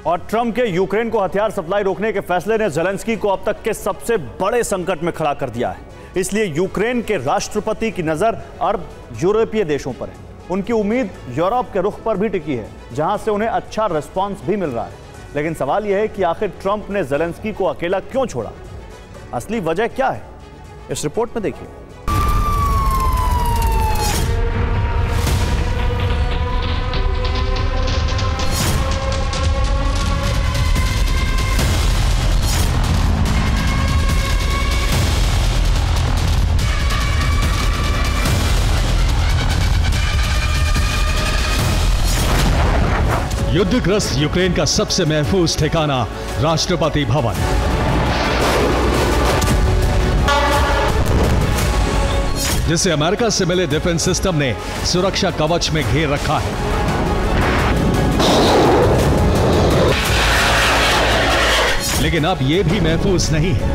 और ट्रंप के यूक्रेन को हथियार सप्लाई रोकने के फैसले ने ज़ेलेंस्की को अब तक के सबसे बड़े संकट में खड़ा कर दिया है। इसलिए यूक्रेन के राष्ट्रपति की नजर अरब यूरोपीय देशों पर है। उनकी उम्मीद यूरोप के रुख पर भी टिकी है, जहां से उन्हें अच्छा रिस्पांस भी मिल रहा है। लेकिन सवाल यह है कि आखिर ट्रंप ने ज़ेलेंस्की को अकेला क्यों छोड़ा? असली वजह क्या है, इस रिपोर्ट में देखिए। युद्धग्रस्त यूक्रेन का सबसे महफूज ठिकाना राष्ट्रपति भवन। जिसे अमेरिका से मिले डिफेंस सिस्टम ने सुरक्षा कवच में घेर रखा है। लेकिन अब यह भी महफूज नहीं है।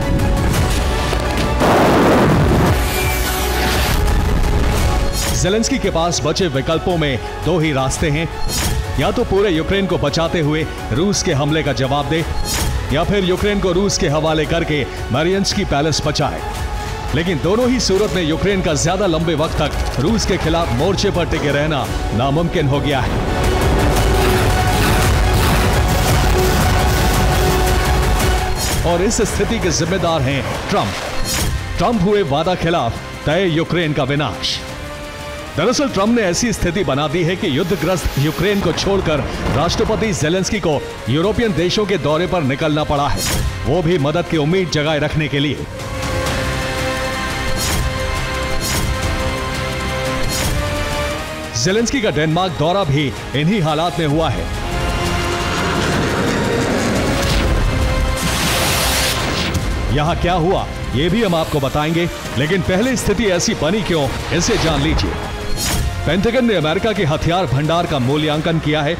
ज़ेलेंस्की के पास बचे विकल्पों में दो ही रास्ते हैं, या तो पूरे यूक्रेन को बचाते हुए रूस के हमले का जवाब दे, या फिर यूक्रेन को रूस के हवाले करके मारियन्स्की पैलेस बचाए। लेकिन दोनों ही सूरत में यूक्रेन का ज्यादा लंबे वक्त तक रूस के खिलाफ मोर्चे पर टिके रहना नामुमकिन हो गया है। और इस स्थिति के जिम्मेदार हैं ट्रंप हुए वादा खिलाफ तय यूक्रेन का विनाश। दरअसल ट्रंप ने ऐसी स्थिति बना दी है कि युद्धग्रस्त यूक्रेन को छोड़कर राष्ट्रपति ज़ेलेंस्की को यूरोपियन देशों के दौरे पर निकलना पड़ा है, वो भी मदद की उम्मीद जगाए रखने के लिए। ज़ेलेंस्की का डेनमार्क दौरा भी इन्हीं हालात में हुआ है। यहां क्या हुआ यह भी हम आपको बताएंगे, लेकिन पहले स्थिति ऐसी बनी क्यों, इसे जान लीजिए। पेंटागन ने अमेरिका के हथियार भंडार का मूल्यांकन किया है,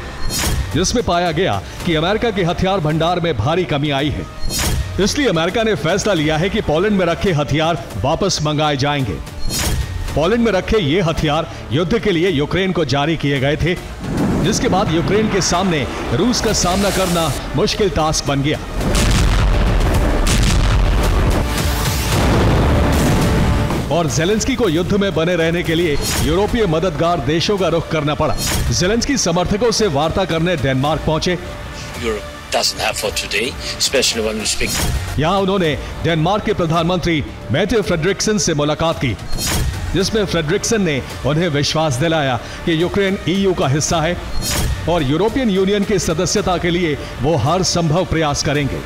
जिसमें पाया गया कि अमेरिका के हथियार भंडार में भारी कमी आई है। इसलिए अमेरिका ने फैसला लिया है कि पोलैंड में रखे हथियार वापस मंगाए जाएंगे। पोलैंड में रखे ये हथियार युद्ध के लिए यूक्रेन को जारी किए गए थे, जिसके बाद यूक्रेन के सामने रूस का सामना करना मुश्किल टास्क बन गया। और ज़ेलेंस्की को युद्ध में बने रहने के लिए यूरोपीय मददगार देशों का रुख करना पड़ा। ज़ेलेंस्की समर्थकों से वार्ता करने डेनमार्क पहुंचे। यहां उन्होंने डेनमार्क के प्रधानमंत्री मेटे फ्रेडरिक्सन से मुलाकात की, जिसमें फ्रेडरिक्सन ने उन्हें विश्वास दिलाया कि यूक्रेन ईयू का हिस्सा है और यूरोपियन यूनियन की सदस्यता के लिए वो हर संभव प्रयास करेंगे।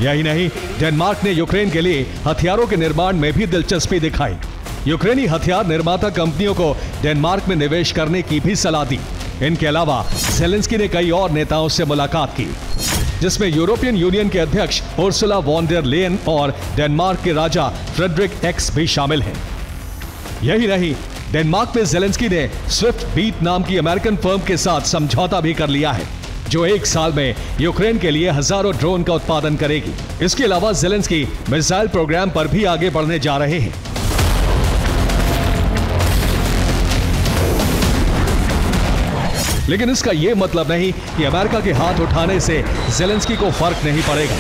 यही नहीं, डेनमार्क ने यूक्रेन के लिए हथियारों के निर्माण में भी दिलचस्पी दिखाई। यूक्रेनी हथियार निर्माता कंपनियों को डेनमार्क में निवेश करने की भी सलाह दी। इनके अलावा ज़ेलेंस्की ने कई और नेताओं से मुलाकात की, जिसमें यूरोपियन यूनियन के अध्यक्ष उर्सुला वॉन डेर लेयन और डेनमार्क के राजा फ्रेडरिक एक्स भी शामिल हैं। यही नहीं, डेनमार्क में ज़ेलेंस्की ने स्विफ्ट बीट नाम की अमेरिकन फर्म के साथ समझौता भी कर लिया है, जो एक साल में यूक्रेन के लिए हजारों ड्रोन का उत्पादन करेगी। इसके अलावा ज़ेलेंस्की मिसाइल प्रोग्राम पर भी आगे बढ़ने जा रहे हैं। लेकिन इसका यह मतलब नहीं कि अमेरिका के हाथ उठाने से ज़ेलेंस्की को फर्क नहीं पड़ेगा।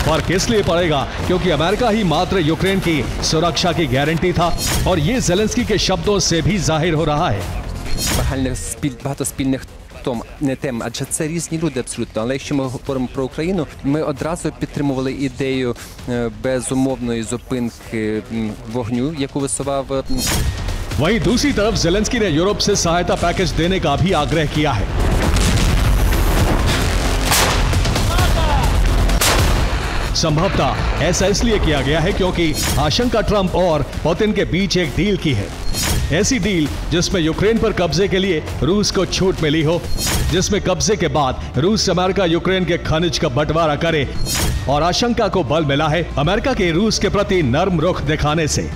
फर्क इसलिए पड़ेगा क्योंकि अमेरिका ही मात्र यूक्रेन की सुरक्षा की गारंटी था, और ये ज़ेलेंस्की के शब्दों से भी जाहिर हो रहा है। Багато спільних тем, адже це різні люди абсолютно. Але якщо ми говоримо про Україну, ми одразу підтримували ідею безумовної зупинки вогню, яку висував. वहीं दूसरी तरफ ज़ेलेंस्की ने यूरोप से सहायता पैकेज देने का भी आग्रह किया है। संभवतः ऐसा इसलिए किया गया है क्योंकि आशंका ट्रंप और पुतिन के बीच एक डील की है। ऐसी डील जिसमें यूक्रेन पर कब्जे के लिए रूस को छूट मिली हो, जिसमें कब्जे के बाद रूस अमेरिका यूक्रेन के खनिज का बंटवारा करे, और आशंका को बल मिला है अमेरिका के रूस के प्रति नर्म रुख दिखाने से,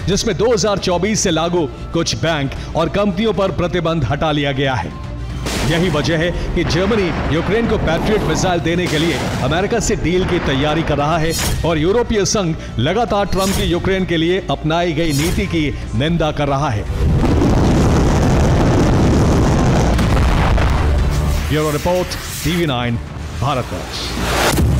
जिसमें 2024 से लागू कुछ बैंक और कंपनियों पर प्रतिबंध हटा लिया गया है। यही वजह है कि जर्मनी यूक्रेन को पैट्रियट मिसाइल देने के लिए अमेरिका से डील की तैयारी कर रहा है, और यूरोपीय संघ लगातार ट्रंप की यूक्रेन के लिए अपनाई गई नीति की निंदा कर रहा है। Bureau report, TV9, Bharatvarsh.